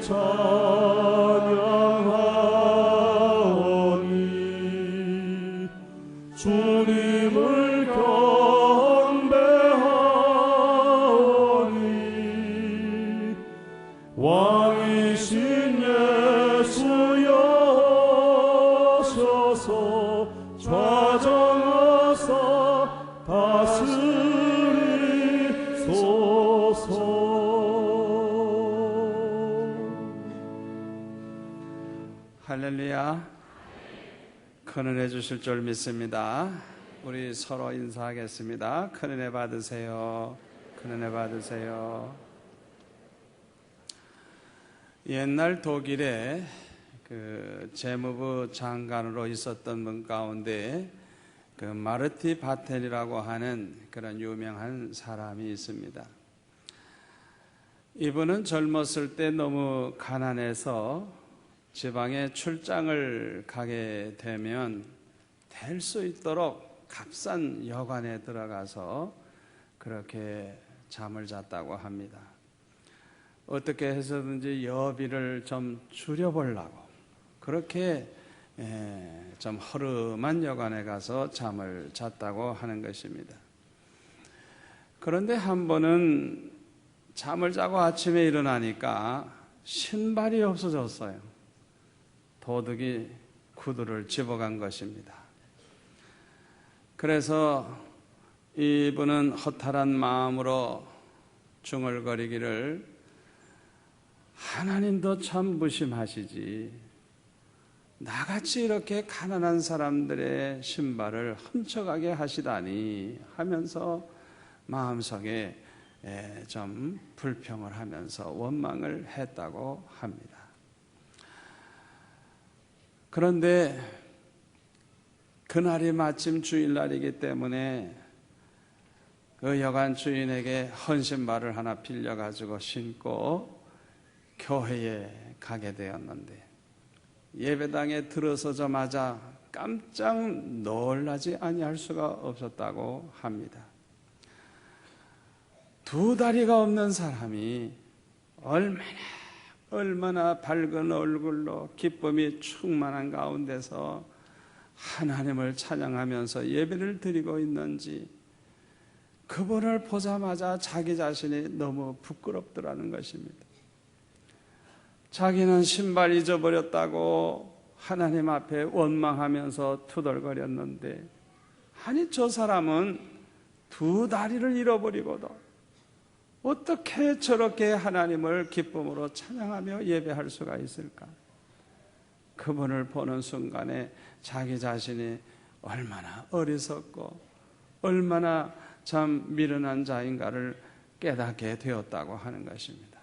찬양하오니 주님을 경배하오니 왕이신 예수여 오셔서 좌정하사 다스리소서. 할렐루야. 큰 은혜 주실 줄 믿습니다. 우리 서로 인사하겠습니다. 큰 은혜 받으세요. 큰 은혜 받으세요. 옛날 독일에 그 재무부 장관으로 있었던 분 가운데 그 마르티 바텔이라고 하는 그런 유명한 사람이 있습니다. 이분은 젊었을 때 너무 가난해서 지방에 출장을 가게 되면 될 수 있도록 값싼 여관에 들어가서 그렇게 잠을 잤다고 합니다. 어떻게 해서든지 여비를 좀 줄여보려고 그렇게 좀 허름한 여관에 가서 잠을 잤다고 하는 것입니다. 그런데 한 번은 잠을 자고 아침에 일어나니까 신발이 없어졌어요. 도둑이 구두를 집어간 것입니다. 그래서 이분은 허탈한 마음으로 중얼거리기를 하나님도 참 무심하시지, 나같이 이렇게 가난한 사람들의 신발을 훔쳐가게 하시다니 하면서 마음속에 좀 불평을 하면서 원망을 했다고 합니다. 그런데 그날이 마침 주일날이기 때문에 그 여관 주인에게 헌신발을 하나 빌려가지고 신고 교회에 가게 되었는데 예배당에 들어서자마자 깜짝 놀라지 아니할 수가 없었다고 합니다. 두 다리가 없는 사람이 얼마나 밝은 얼굴로 기쁨이 충만한 가운데서 하나님을 찬양하면서 예배를 드리고 있는지 그분을 보자마자 자기 자신이 너무 부끄럽더라는 것입니다. 자기는 신발 잊어버렸다고 하나님 앞에 원망하면서 투덜거렸는데, 아니 저 사람은 두 다리를 잃어버리고도 어떻게 저렇게 하나님을 기쁨으로 찬양하며 예배할 수가 있을까? 그분을 보는 순간에 자기 자신이 얼마나 어리석고 얼마나 참 미련한 자인가를 깨닫게 되었다고 하는 것입니다.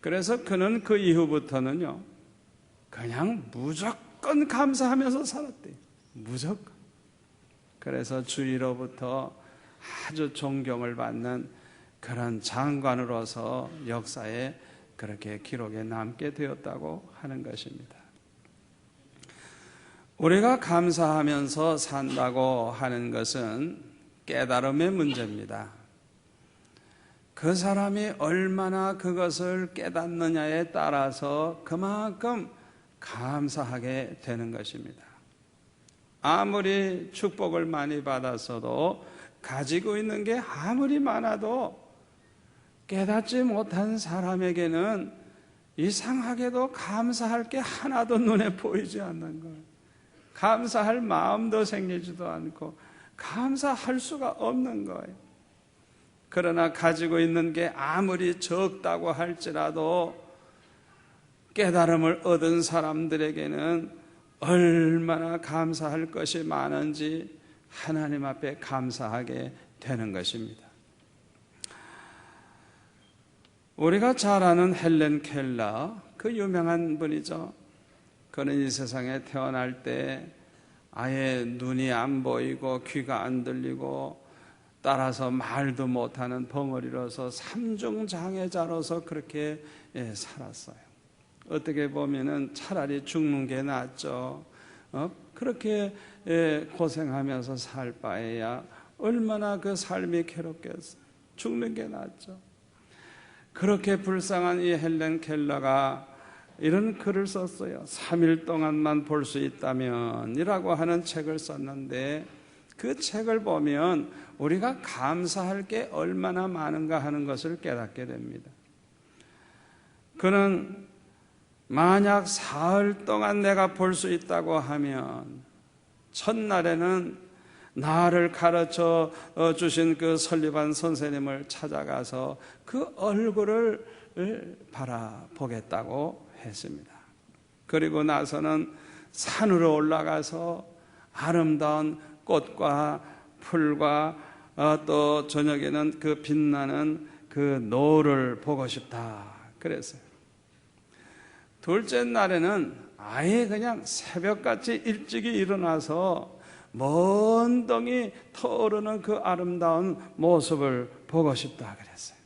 그래서 그는 그 이후부터는요, 그냥 무조건 감사하면서 살았대요. 무조건. 그래서 주위로부터 아주 존경을 받는 그런 장관으로서 역사에 그렇게 기록에 남게 되었다고 하는 것입니다. 우리가 감사하면서 산다고 하는 것은 깨달음의 문제입니다. 그 사람이 얼마나 그것을 깨닫느냐에 따라서 그만큼 감사하게 되는 것입니다. 아무리 축복을 많이 받았어도 가지고 있는 게 아무리 많아도 깨닫지 못한 사람에게는 이상하게도 감사할 게 하나도 눈에 보이지 않는 거예요. 감사할 마음도 생기지도 않고 감사할 수가 없는 거예요. 그러나 가지고 있는 게 아무리 적다고 할지라도 깨달음을 얻은 사람들에게는 얼마나 감사할 것이 많은지 하나님 앞에 감사하게 되는 것입니다. 우리가 잘 아는 헬렌 켈러, 그 유명한 분이죠. 그는 이 세상에 태어날 때 아예 눈이 안 보이고 귀가 안 들리고 따라서 말도 못하는 벙어리로서 삼중장애자로서 그렇게 살았어요. 어떻게 보면은 차라리 죽는 게 낫죠. 그렇게 고생하면서 살 바에야 얼마나 그 삶이 괴롭겠어요. 죽는 게 낫죠. 그렇게 불쌍한 이 헬렌 켈러가 이런 글을 썼어요. 3일 동안만 볼 수 있다면 이라고 하는 책을 썼는데, 그 책을 보면 우리가 감사할 게 얼마나 많은가 하는 것을 깨닫게 됩니다. 그는 만약 사흘 동안 내가 볼 수 있다고 하면, 첫날에는 나를 가르쳐 주신 그 설리반 선생님을 찾아가서 그 얼굴을 바라보겠다고 했습니다. 그리고 나서는 산으로 올라가서 아름다운 꽃과 풀과 또 저녁에는 그 빛나는 그 노을을 보고 싶다 그랬어요. 둘째 날에는 아예 그냥 새벽같이 일찍이 일어나서 먼 동이 터오르는 그 아름다운 모습을 보고 싶다 그랬어요.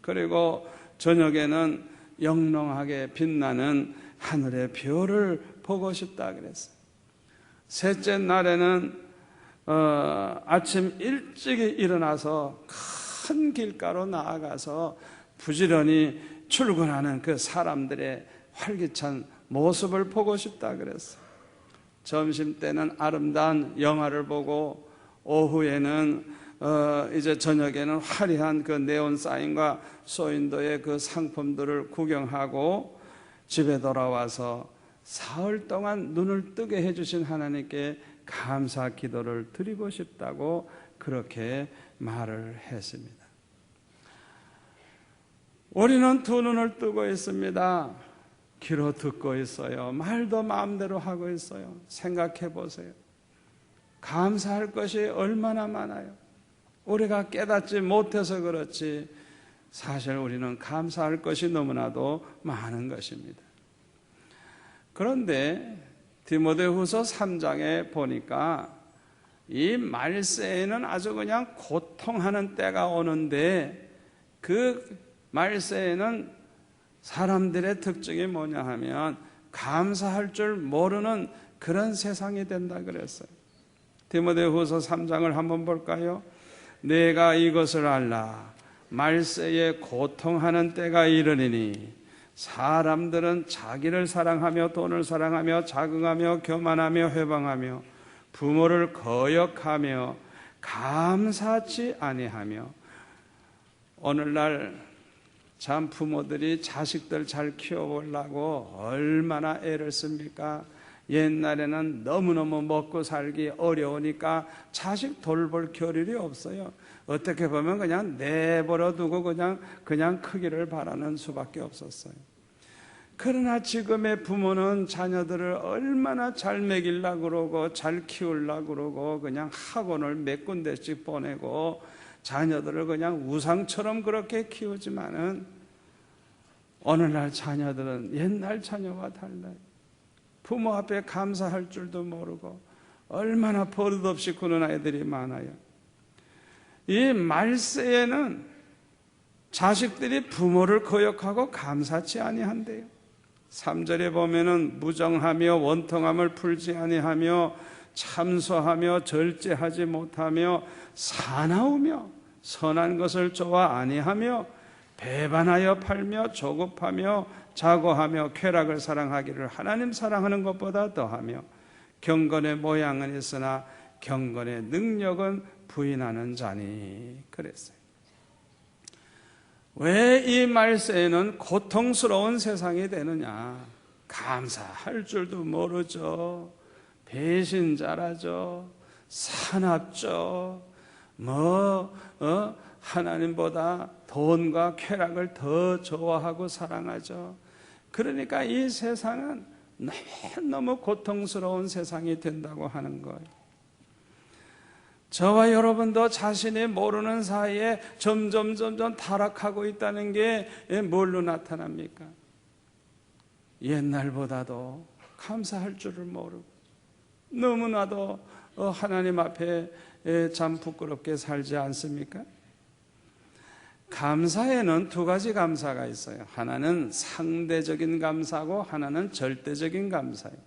그리고 저녁에는 영롱하게 빛나는 하늘의 별을 보고 싶다 그랬어요. 셋째 날에는 아침 일찍이 일어나서 큰 길가로 나아가서 부지런히 출근하는 그 사람들의 활기찬 모습을 보고 싶다 그랬어요. 점심 때는 아름다운 영화를 보고, 오후에는 이제 저녁에는 화려한 그 네온 사인과 소인도의 그 상품들을 구경하고 집에 돌아와서 사흘 동안 눈을 뜨게 해주신 하나님께 감사 기도를 드리고 싶다고 그렇게 말을 했습니다. 우리는 두 눈을 뜨고 있습니다. 귀로 듣고 있어요. 말도 마음대로 하고 있어요. 생각해 보세요. 감사할 것이 얼마나 많아요. 우리가 깨닫지 못해서 그렇지 사실 우리는 감사할 것이 너무나도 많은 것입니다. 그런데 디모데후서 3장에 보니까 이 말세에는 아주 그냥 고통하는 때가 오는데, 그 말세에는 사람들의 특징이 뭐냐 하면 감사할 줄 모르는 그런 세상이 된다 그랬어요. 디모데후서 3장을 한번 볼까요? 내가 이것을 알라. 말세에 고통하는 때가 이르리니 사람들은 자기를 사랑하며 돈을 사랑하며 자긍하며 교만하며 회방하며 부모를 거역하며 감사치 아니하며. 오늘날 참 부모들이 자식들 잘 키워보려고 얼마나 애를 씁니까? 옛날에는 너무너무 먹고 살기 어려우니까 자식 돌볼 겨를이 없어요. 어떻게 보면 그냥 내버려 두고 그냥 크기를 바라는 수밖에 없었어요. 그러나 지금의 부모는 자녀들을 얼마나 잘 먹이려고 그러고 잘 키우려고 그러고 그냥 학원을 몇 군데씩 보내고 자녀들을 그냥 우상처럼 그렇게 키우지만은 오늘날 자녀들은 옛날 자녀와 달라요. 부모 앞에 감사할 줄도 모르고 얼마나 버릇없이 구는 아이들이 많아요. 이 말세에는 자식들이 부모를 거역하고 감사치 아니한대요. 3절에 보면은 무정하며 원통함을 풀지 아니하며 참소하며 절제하지 못하며 사나우며 선한 것을 좋아 아니하며 배반하여 팔며 조급하며 자고하며 쾌락을 사랑하기를 하나님 사랑하는 것보다 더하며 경건의 모양은 있으나 경건의 능력은 부인하는 자니 그랬어요. 왜 이 말세에는 고통스러운 세상이 되느냐? 감사할 줄도 모르죠. 배신자라죠. 사납죠. 하나님보다 돈과 쾌락을 더 좋아하고 사랑하죠. 그러니까 이 세상은 너무 고통스러운 세상이 된다고 하는 거예요. 저와 여러분도 자신이 모르는 사이에 점점 타락하고 있다는 게 뭘로 나타납니까? 옛날보다도 감사할 줄을 모르고 너무나도 하나님 앞에 참 부끄럽게 살지 않습니까? 감사에는 두 가지 감사가 있어요. 하나는 상대적인 감사고 하나는 절대적인 감사예요.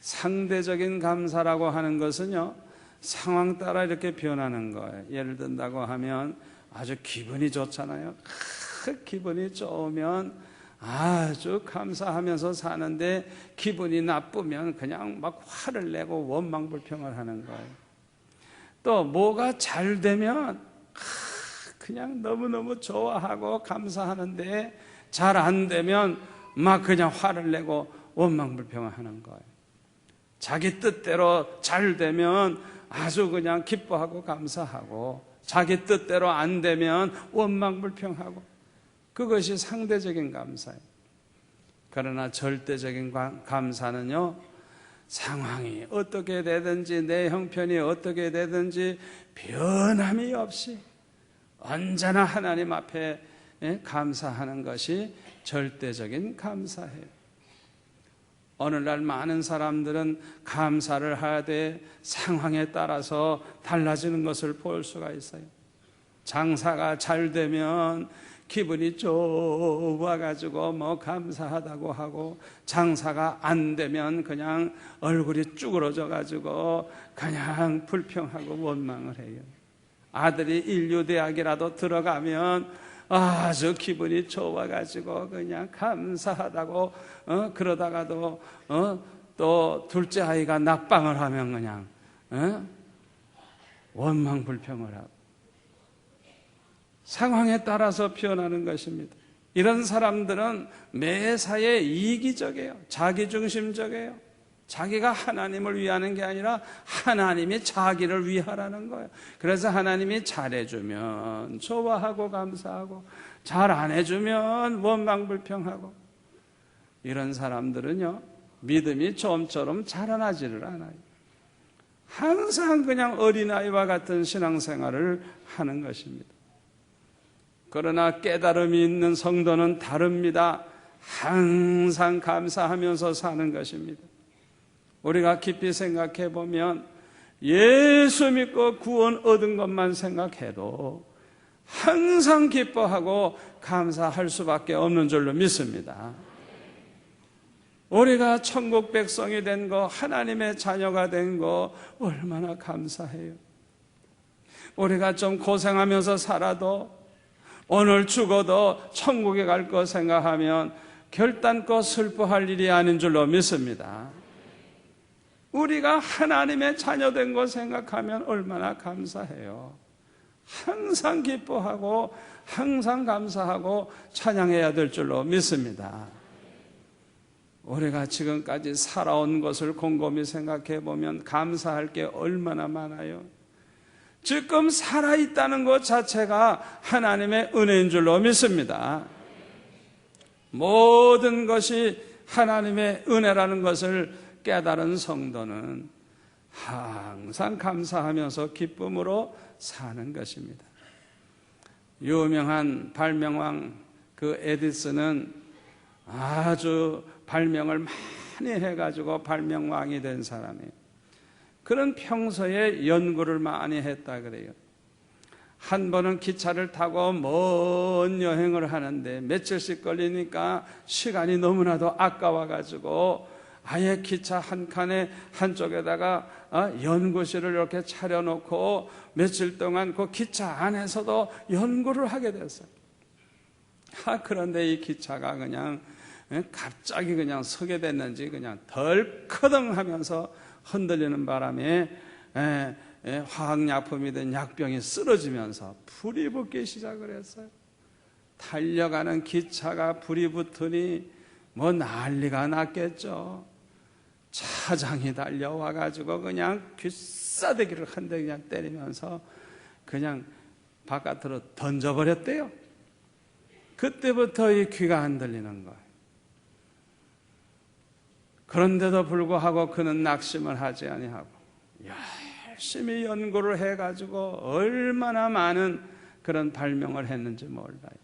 상대적인 감사라고 하는 것은요, 상황 따라 이렇게 변하는 거예요. 예를 든다고 하면 아주 기분이 좋잖아요. 기분이 좋으면 아주 감사하면서 사는데, 기분이 나쁘면 그냥 막 화를 내고 원망불평을 하는 거예요. 또 뭐가 잘 되면 그냥 너무너무 좋아하고 감사하는데, 잘 안 되면 막 그냥 화를 내고 원망불평을 하는 거예요. 자기 뜻대로 잘 되면 아주 그냥 기뻐하고 감사하고, 자기 뜻대로 안 되면 원망불평하고, 그것이 상대적인 감사예요. 그러나 절대적인 감사는요, 상황이 어떻게 되든지, 내 형편이 어떻게 되든지 변함이 없이 언제나 하나님 앞에 감사하는 것이 절대적인 감사예요. 오늘날 많은 사람들은 감사를 하되 상황에 따라서 달라지는 것을 볼 수가 있어요. 장사가 잘 되면 기분이 좋아가지고 뭐 감사하다고 하고, 장사가 안 되면 그냥 얼굴이 쭈그러져가지고 그냥 불평하고 원망을 해요. 아들이 인류대학이라도 들어가면 아주 기분이 좋아가지고 그냥 감사하다고 그러다가도 또 둘째 아이가 낙방을 하면 그냥 원망불평을 하고, 상황에 따라서 표현하는 것입니다. 이런 사람들은 매사에 이기적이에요. 자기중심적이에요. 자기가 하나님을 위하는 게 아니라 하나님이 자기를 위하라는 거예요. 그래서 하나님이 잘해주면 좋아하고 감사하고, 잘 안 해주면 원망불평하고, 이런 사람들은요, 믿음이 좀처럼 자라나지를 않아요. 항상 그냥 어린아이와 같은 신앙생활을 하는 것입니다. 그러나 깨달음이 있는 성도는 다릅니다. 항상 감사하면서 사는 것입니다. 우리가 깊이 생각해 보면 예수 믿고 구원 얻은 것만 생각해도 항상 기뻐하고 감사할 수밖에 없는 줄로 믿습니다. 우리가 천국 백성이 된 거, 하나님의 자녀가 된 거 얼마나 감사해요. 우리가 좀 고생하면서 살아도, 오늘 죽어도 천국에 갈 거 생각하면 결단코 슬퍼할 일이 아닌 줄로 믿습니다. 우리가 하나님의 자녀된 거 생각하면 얼마나 감사해요. 항상 기뻐하고 항상 감사하고 찬양해야 될 줄로 믿습니다. 우리가 지금까지 살아온 것을 곰곰이 생각해 보면 감사할 게 얼마나 많아요. 지금 살아있다는 것 자체가 하나님의 은혜인 줄로 믿습니다. 모든 것이 하나님의 은혜라는 것을 깨달은 성도는 항상 감사하면서 기쁨으로 사는 것입니다. 유명한 발명왕 그 에디슨은 아주 발명을 많이 해가지고 발명왕이 된 사람이에요. 그는 평소에 연구를 많이 했다 그래요. 한 번은 기차를 타고 먼 여행을 하는데 며칠씩 걸리니까 시간이 너무나도 아까워가지고 아예 기차 한 칸에 한쪽에다가 연구실을 이렇게 차려놓고 며칠 동안 그 기차 안에서도 연구를 하게 됐어요. 그런데 이 기차가 그냥 갑자기 그냥 서게 됐는지 그냥 덜커덩 하면서 흔들리는 바람에 화학약품이든 약병이 쓰러지면서 불이 붙기 시작을 했어요. 달려가는 기차가 불이 붙으니 뭐 난리가 났겠죠. 차장이 달려와가지고 그냥 귀싸대기를 한 대 그냥 때리면서 그냥 바깥으로 던져버렸대요. 그때부터 이 귀가 안 들리는 거예요. 그런데도 불구하고 그는 낙심을 하지 아니하고 열심히 연구를 해가지고 얼마나 많은 그런 발명을 했는지 몰라요.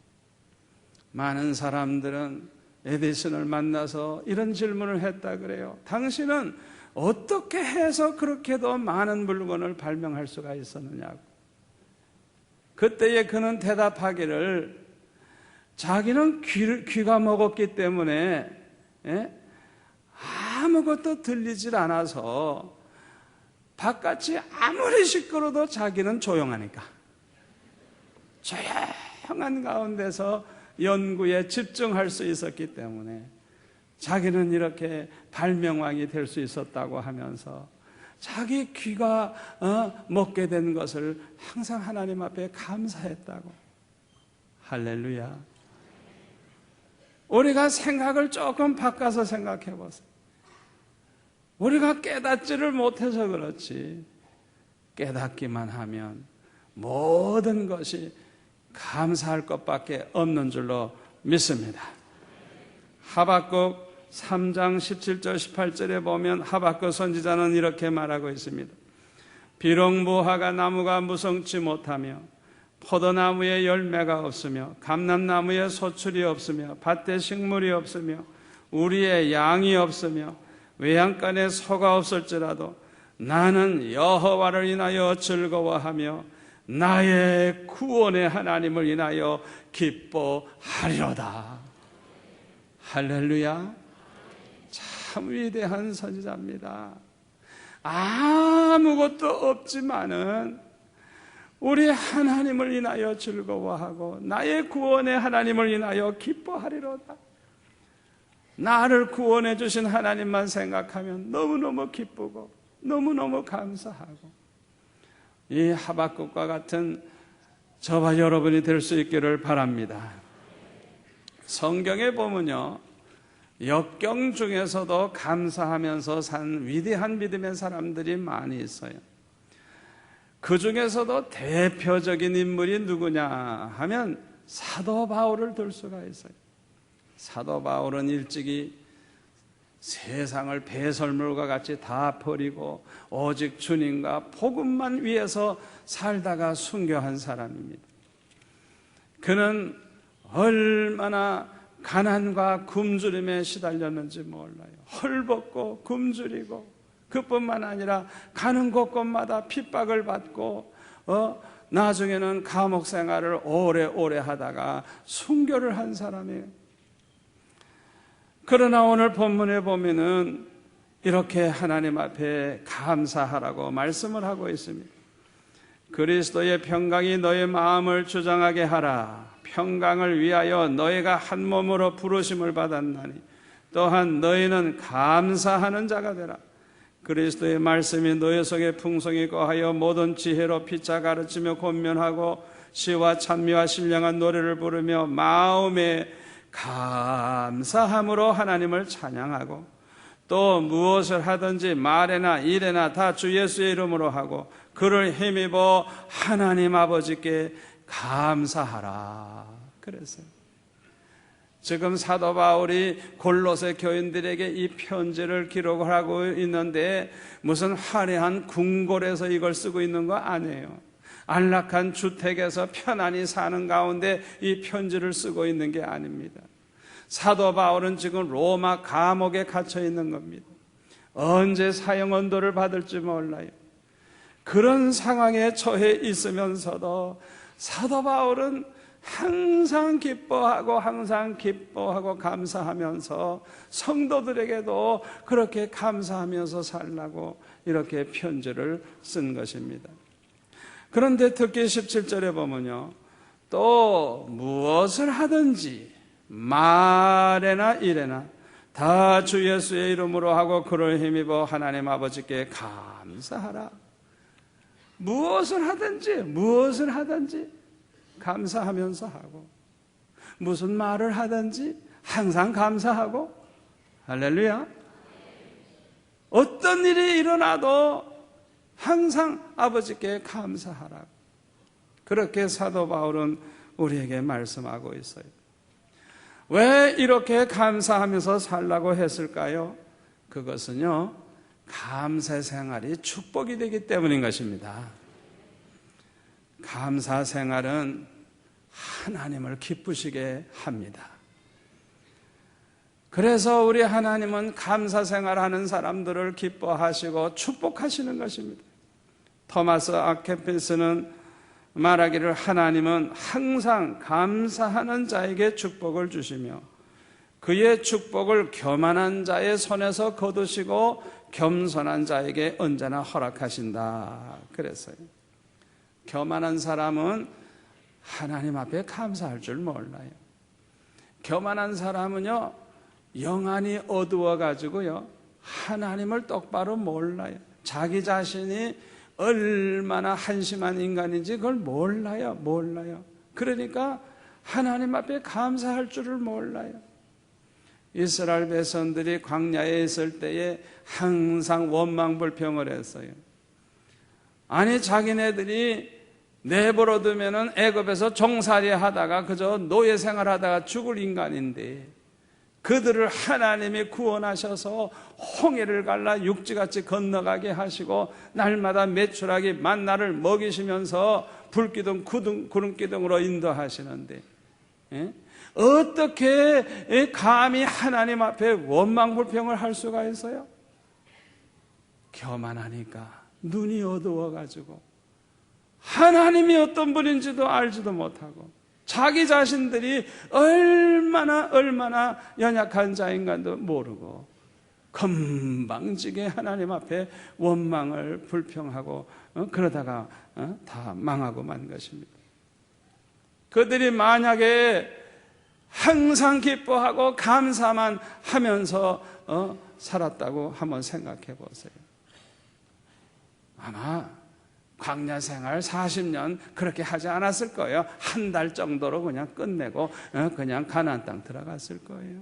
많은 사람들은 에디슨을 만나서 이런 질문을 했다 그래요. 당신은 어떻게 해서 그렇게도 많은 물건을 발명할 수가 있었느냐고. 그때에 그는 대답하기를 자기는 귀가 먹었기 때문에 아무것도 들리질 않아서 바깥이 아무리 시끄러도 자기는 조용하니까 조용한 가운데서 연구에 집중할 수 있었기 때문에 자기는 이렇게 발명왕이 될 수 있었다고 하면서 자기 귀가 먹게 된 것을 항상 하나님 앞에 감사했다고. 할렐루야. 우리가 생각을 조금 바꿔서 생각해 보세요. 우리가 깨닫지를 못해서 그렇지 깨닫기만 하면 모든 것이 감사할 것밖에 없는 줄로 믿습니다. 하박국 3장 17절 18절에 보면 하박국 선지자는 이렇게 말하고 있습니다. 비록 무화과 나무가 무성치 못하며 포도나무에 열매가 없으며 감람나무에 소출이 없으며 밭에 식물이 없으며 우리의 양이 없으며 외양간에 소가 없을지라도 나는 여호와를 인하여 즐거워하며 나의 구원의 하나님을 인하여 기뻐하리로다. 할렐루야. 참 위대한 선지자입니다. 아무것도 없지만은 우리 하나님을 인하여 즐거워하고 나의 구원의 하나님을 인하여 기뻐하리로다. 나를 구원해 주신 하나님만 생각하면 너무너무 기쁘고 너무너무 감사하고, 이 하박국과 같은 저와 여러분이 될 수 있기를 바랍니다. 성경에 보면요, 역경 중에서도 감사하면서 산 위대한 믿음의 사람들이 많이 있어요. 그 중에서도 대표적인 인물이 누구냐 하면 사도 바울을 들 수가 있어요. 사도 바울은 일찍이 세상을 배설물과 같이 다 버리고 오직 주님과 복음만 위해서 살다가 순교한 사람입니다. 그는 얼마나 가난과 굶주림에 시달렸는지 몰라요. 헐벗고 굶주리고, 그뿐만 아니라 가는 곳곳마다 핍박을 받고 나중에는 감옥 생활을 오래오래 하다가 순교를 한 사람이에요. 그러나 오늘 본문에 보면은 이렇게 하나님 앞에 감사하라고 말씀을 하고 있습니다. 그리스도의 평강이 너의 마음을 주장하게 하라. 평강을 위하여 너희가 한 몸으로 부르심을 받았나니 또한 너희는 감사하는 자가 되라. 그리스도의 말씀이 너희 속에 풍성히 거하여 모든 지혜로 피차 가르치며 권면하고 시와 찬미와 신령한 노래를 부르며 마음에 감사함으로 하나님을 찬양하고, 또 무엇을 하든지 말에나 일에나 다 주 예수의 이름으로 하고 그를 힘입어 하나님 아버지께 감사하라. 그랬어요. 지금 사도 바울이 골로새 교인들에게 이 편지를 기록을 하고 있는데 무슨 화려한 궁궐에서 이걸 쓰고 있는 거 아니에요. 안락한 주택에서 편안히 사는 가운데 이 편지를 쓰고 있는 게 아닙니다. 사도 바울은 지금 로마 감옥에 갇혀 있는 겁니다. 언제 사형 언도를 받을지 몰라요. 그런 상황에 처해 있으면서도 사도 바울은 항상 기뻐하고 감사하면서 성도들에게도 그렇게 감사하면서 살라고 이렇게 편지를 쓴 것입니다. 그런데 특히 17절에 보면요, 또 무엇을 하든지 말에나 일에나 다 주 예수의 이름으로 하고 그를 힘입어 하나님 아버지께 감사하라. 무엇을 하든지 감사하면서 하고, 무슨 말을 하든지 항상 감사하고, 할렐루야. 어떤 일이 일어나도 항상 아버지께 감사하라고, 그렇게 사도 바울은 우리에게 말씀하고 있어요. 왜 이렇게 감사하면서 살라고 했을까요? 그것은요, 감사 생활이 축복이 되기 때문인 것입니다. 감사 생활은 하나님을 기쁘시게 합니다. 그래서 우리 하나님은 감사 생활하는 사람들을 기뻐하시고 축복하시는 것입니다. 토마스 아케필스는 말하기를 하나님은 항상 감사하는 자에게 축복을 주시며 그의 축복을 교만한 자의 손에서 거두시고 겸손한 자에게 언제나 허락하신다 그랬어요. 교만한 사람은 하나님 앞에 감사할 줄 몰라요. 교만한 사람은요, 영안이 어두워가지고요, 하나님을 똑바로 몰라요. 자기 자신이 얼마나 한심한 인간인지 그걸 몰라요. 그러니까 하나님 앞에 감사할 줄을 몰라요. 이스라엘 백성들이 광야에 있을 때에 항상 원망불평을 했어요. 아니, 자기네들이 내버려 두면은 애굽에서 종살이 하다가 그저 노예 생활하다가 죽을 인간인데, 그들을 하나님이 구원하셔서 홍해를 갈라 육지같이 건너가게 하시고 날마다 메추라기 만나를 먹이시면서 불기둥 구름기둥으로 인도하시는데, 어떻게 감히 하나님 앞에 원망불평을 할 수가 있어요? 교만하니까, 눈이 어두워가지고 하나님이 어떤 분인지도 알지도 못하고, 자기 자신들이 얼마나 연약한 자인가도 모르고 건방지게 하나님 앞에 원망을 불평하고 그러다가 다 망하고 만 것입니다. 그들이 만약에 항상 기뻐하고 감사만 하면서 살았다고 한번 생각해 보세요. 아마 광야 생활 40년 그렇게 하지 않았을 거예요. 한 달 정도로 그냥 끝내고 그냥 가나안 땅 들어갔을 거예요.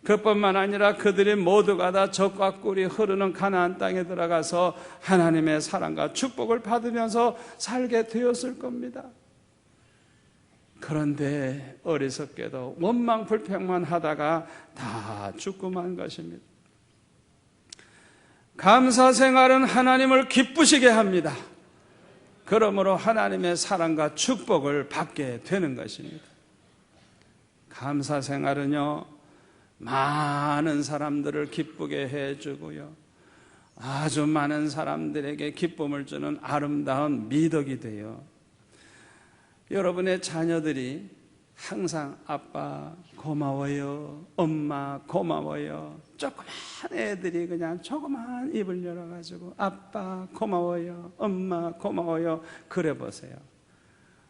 그뿐만 아니라 그들이 모두가 다 젖과 꿀이 흐르는 가나안 땅에 들어가서 하나님의 사랑과 축복을 받으면서 살게 되었을 겁니다. 그런데 어리석게도 원망 불평만 하다가 다 죽고 만 것입니다. 감사 생활은 하나님을 기쁘시게 합니다. 그러므로 하나님의 사랑과 축복을 받게 되는 것입니다. 감사 생활은요, 많은 사람들을 기쁘게 해주고요, 아주 많은 사람들에게 기쁨을 주는 아름다운 미덕이 돼요. 여러분의 자녀들이 항상 아빠 고마워요, 엄마 고마워요, 조그만 애들이 그냥 조그만 입을 열어가지고 아빠 고마워요, 엄마 고마워요, 그래 보세요.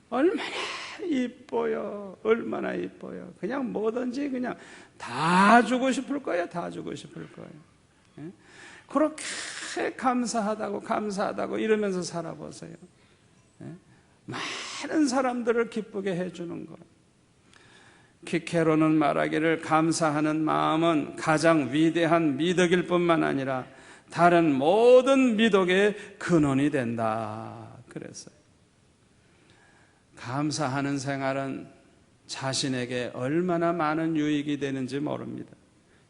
얼마나 이뻐요. 얼마나 이뻐요. 그냥 뭐든지 그냥 다 주고 싶을 거예요. 다 주고 싶을 거예요. 그렇게 감사하다고 이러면서 살아보세요. 많은 사람들을 기쁘게 해주는 것. 키케로는 말하기를 감사하는 마음은 가장 위대한 미덕일 뿐만 아니라 다른 모든 미덕의 근원이 된다 그랬어요. 감사하는 생활은 자신에게 얼마나 많은 유익이 되는지 모릅니다.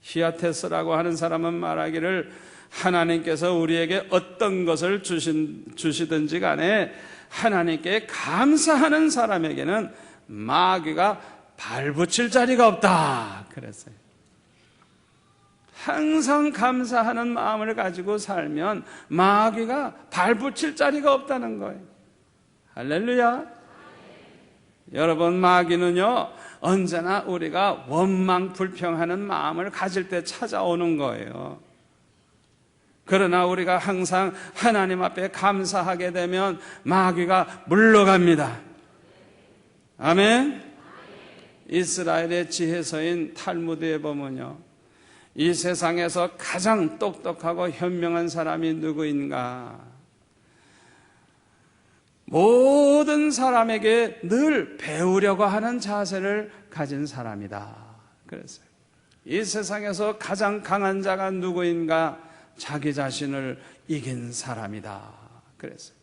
히아테스라고 하는 사람은 말하기를 하나님께서 우리에게 어떤 것을 주시든지 간에 하나님께 감사하는 사람에게는 마귀가 발붙일 자리가 없다 그랬어요. 항상 감사하는 마음을 가지고 살면 마귀가 발붙일 자리가 없다는 거예요. 할렐루야. 여러분, 마귀는요 언제나 우리가 원망 불평하는 마음을 가질 때 찾아오는 거예요. 그러나 우리가 항상 하나님 앞에 감사하게 되면 마귀가 물러갑니다. 아멘. 이스라엘의 지혜서인 탈무드에 보면요, 이 세상에서 가장 똑똑하고 현명한 사람이 누구인가? 모든 사람에게 늘 배우려고 하는 자세를 가진 사람이다 그랬어요. 이 세상에서 가장 강한 자가 누구인가? 자기 자신을 이긴 사람이다 그랬어요.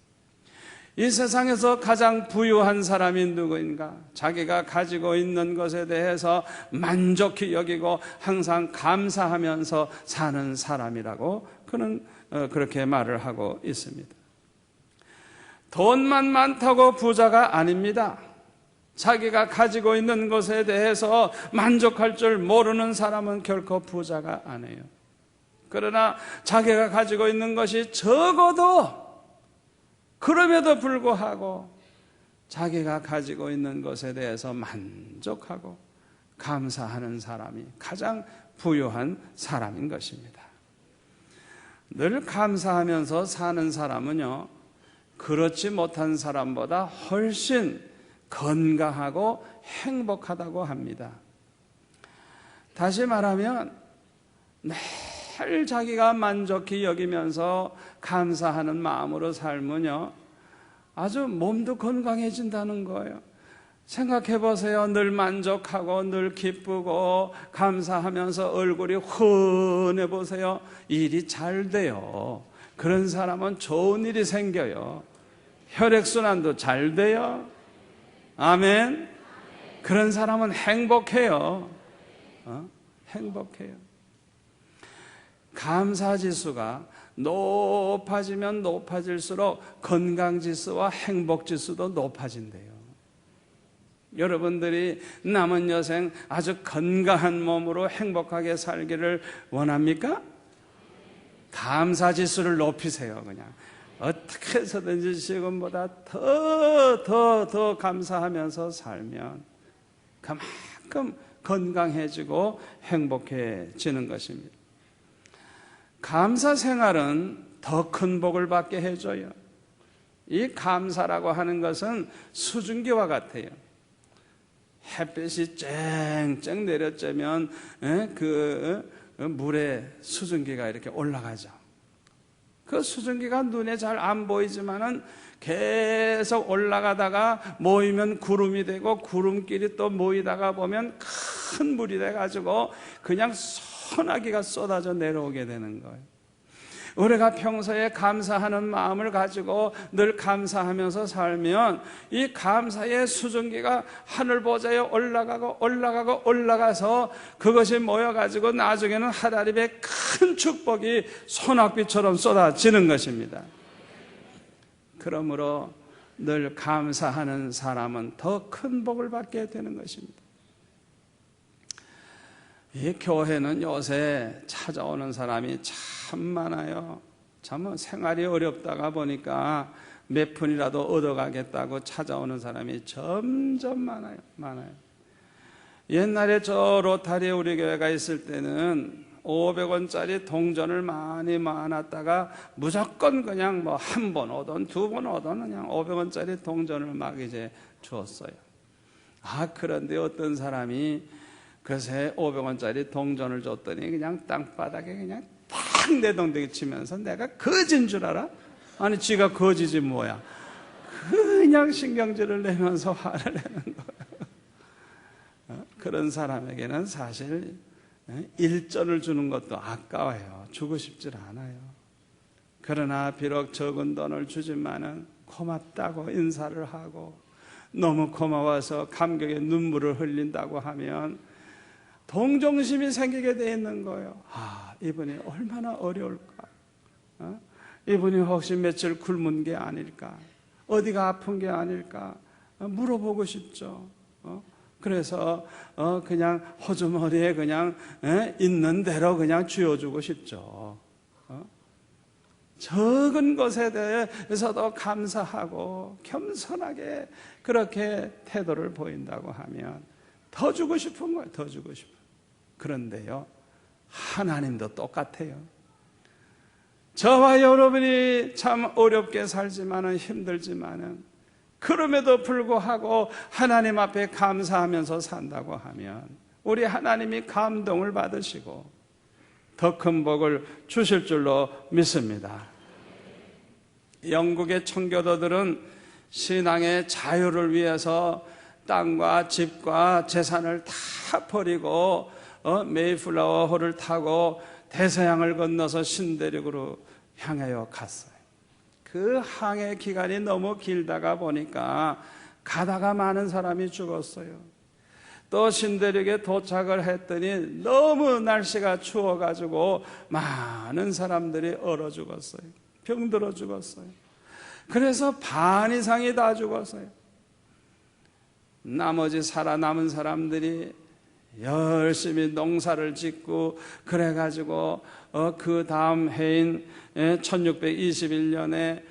이 세상에서 가장 부유한 사람이 누구인가? 자기가 가지고 있는 것에 대해서 만족히 여기고 항상 감사하면서 사는 사람이라고 그는 그렇게 말을 하고 있습니다. 돈만 많다고 부자가 아닙니다. 자기가 가지고 있는 것에 대해서 만족할 줄 모르는 사람은 결코 부자가 아니에요. 그러나 자기가 가지고 있는 것이 적어도 그럼에도 불구하고 자기가 가지고 있는 것에 대해서 만족하고 감사하는 사람이 가장 부유한 사람인 것입니다. 늘 감사하면서 사는 사람은요, 그렇지 못한 사람보다 훨씬 건강하고 행복하다고 합니다. 다시 말하면 늘 자기가 만족히 여기면서 감사하는 마음으로 살면요, 아주 몸도 건강해진다는 거예요. 생각해 보세요. 늘 만족하고 늘 기쁘고 감사하면서 얼굴이 훤해 보세요. 일이 잘 돼요. 그런 사람은 좋은 일이 생겨요. 혈액순환도 잘 돼요. 아멘. 그런 사람은 행복해요. 행복해요. 감사지수가 높아지면 높아질수록 건강지수와 행복지수도 높아진대요. 여러분들이 남은 여생 아주 건강한 몸으로 행복하게 살기를 원합니까? 감사지수를 높이세요. 그냥 어떻게 해서든지 지금보다 더 감사하면서 살면 그만큼 건강해지고 행복해지는 것입니다. 감사 생활은 더 큰 복을 받게 해줘요. 이 감사라고 하는 것은 수증기와 같아요. 햇빛이 쨍쨍 내려쬐면 그 물에 수증기가 이렇게 올라가죠. 그 수증기가 눈에 잘 안 보이지만은 계속 올라가다가 모이면 구름이 되고 구름끼리 또 모이다가 보면 큰 물이 돼가지고 그냥 소나기가 쏟아져 내려오게 되는 거예요. 우리가 평소에 감사하는 마음을 가지고 늘 감사하면서 살면 이 감사의 수증기가 하늘 보좌에 올라가서 그것이 모여가지고 나중에는 하나님의 큰 축복이 소낙비처럼 쏟아지는 것입니다. 그러므로 늘 감사하는 사람은 더 큰 복을 받게 되는 것입니다. 이 교회는 요새 찾아오는 사람이 참 많아요. 참 생활이 어렵다가 보니까 몇 푼이라도 얻어가겠다고 찾아오는 사람이 점점 많아요. 옛날에 저 로타리에 우리 교회가 있을 때는 500원짜리 동전을 많이 모아놨다가 무조건 그냥 뭐 한 번 오든 두 번 오든 그냥 500원짜리 동전을 막 이제 주었어요. 그런데 어떤 사람이 그새 500원짜리 동전을 줬더니 그냥 땅바닥에 그냥 탁 내동댕이 치면서 내가 거지인 줄 알아? 아니 지가 거지지 뭐야. 그냥 신경질을 내면서 화를 내는 거예요. 그런 사람에게는 사실 일전을 주는 것도 아까워요. 주고 싶질 않아요. 그러나 비록 적은 돈을 주지만은 고맙다고 인사를 하고 너무 고마워서 감격의 눈물을 흘린다고 하면 동정심이 생기게 돼 있는 거예요. 이분이 얼마나 어려울까? 이분이 혹시 며칠 굶은 게 아닐까? 어디가 아픈 게 아닐까? 물어보고 싶죠. 그래서 그냥 호주머니에 그냥 있는 대로 그냥 쥐어주고 싶죠. 적은 것에 대해서도 감사하고 겸손하게 그렇게 태도를 보인다고 하면 더 주고 싶은 거예요. 더 주고 싶어요. 그런데요, 하나님도 똑같아요. 저와 여러분이 참 어렵게 살지만은 힘들지만은 그럼에도 불구하고 하나님 앞에 감사하면서 산다고 하면 우리 하나님이 감동을 받으시고 더 큰 복을 주실 줄로 믿습니다. 영국의 청교도들은 신앙의 자유를 위해서 땅과 집과 재산을 다 버리고 메이플라워 호를 타고 대서양을 건너서 신대륙으로 향하여 갔어요. 그 항해 기간이 너무 길다가 보니까 가다가 많은 사람이 죽었어요. 또 신대륙에 도착을 했더니 너무 날씨가 추워가지고 많은 사람들이 얼어 죽었어요. 병들어 죽었어요. 그래서 반 이상이 다 죽었어요. 나머지 살아남은 사람들이 열심히 농사를 짓고 그래가지고 그 다음 해인 1621년에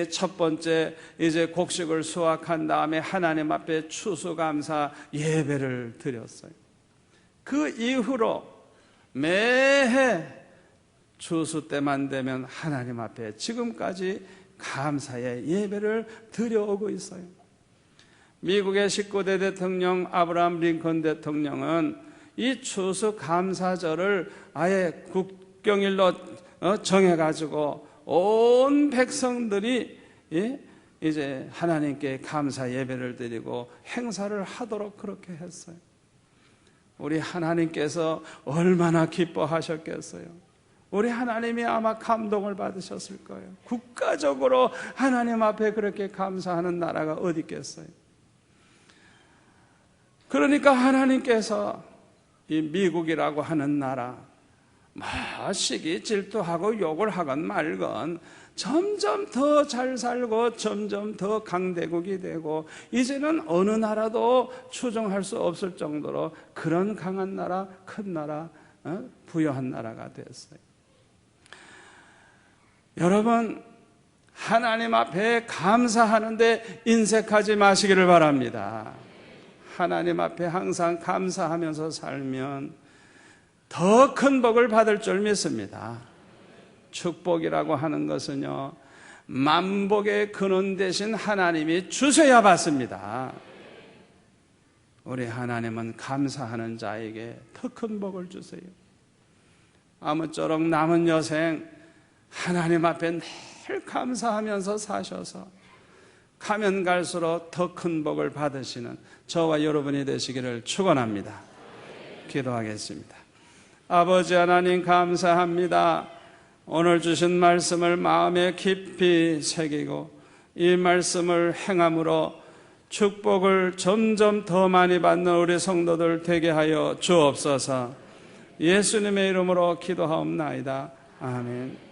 첫 번째 이제 곡식을 수확한 다음에 하나님 앞에 추수감사 예배를 드렸어요. 그 이후로 매해 추수 때만 되면 하나님 앞에 지금까지 감사의 예배를 드려오고 있어요. 미국의 19대 대통령 아브라함 링컨 대통령은 이 추수감사절을 아예 국경일로 정해가지고 온 백성들이 이제 하나님께 감사 예배를 드리고 행사를 하도록 그렇게 했어요. 우리 하나님께서 얼마나 기뻐하셨겠어요. 우리 하나님이 아마 감동을 받으셨을 거예요. 국가적으로 하나님 앞에 그렇게 감사하는 나라가 어디 있겠어요. 그러니까 하나님께서 이 미국이라고 하는 나라 시기 질투하고 욕을 하건 말건 점점 더 잘 살고 점점 더 강대국이 되고 이제는 어느 나라도 추종할 수 없을 정도로 그런 강한 나라, 큰 나라, 부유한 나라가 됐어요. 여러분, 하나님 앞에 감사하는데 인색하지 마시기를 바랍니다. 하나님 앞에 항상 감사하면서 살면 더 큰 복을 받을 줄 믿습니다. 축복이라고 하는 것은요, 만복의 근원 되신 하나님이 주셔야 받습니다. 우리 하나님은 감사하는 자에게 더 큰 복을 주세요. 아무쪼록 남은 여생 하나님 앞에 늘 감사하면서 사셔서 가면 갈수록 더 큰 복을 받으시는 저와 여러분이 되시기를 축원합니다. 기도하겠습니다. 아버지 하나님 감사합니다. 오늘 주신 말씀을 마음에 깊이 새기고 이 말씀을 행함으로 축복을 점점 더 많이 받는 우리 성도들 되게 하여 주옵소서. 예수님의 이름으로 기도하옵나이다. 아멘.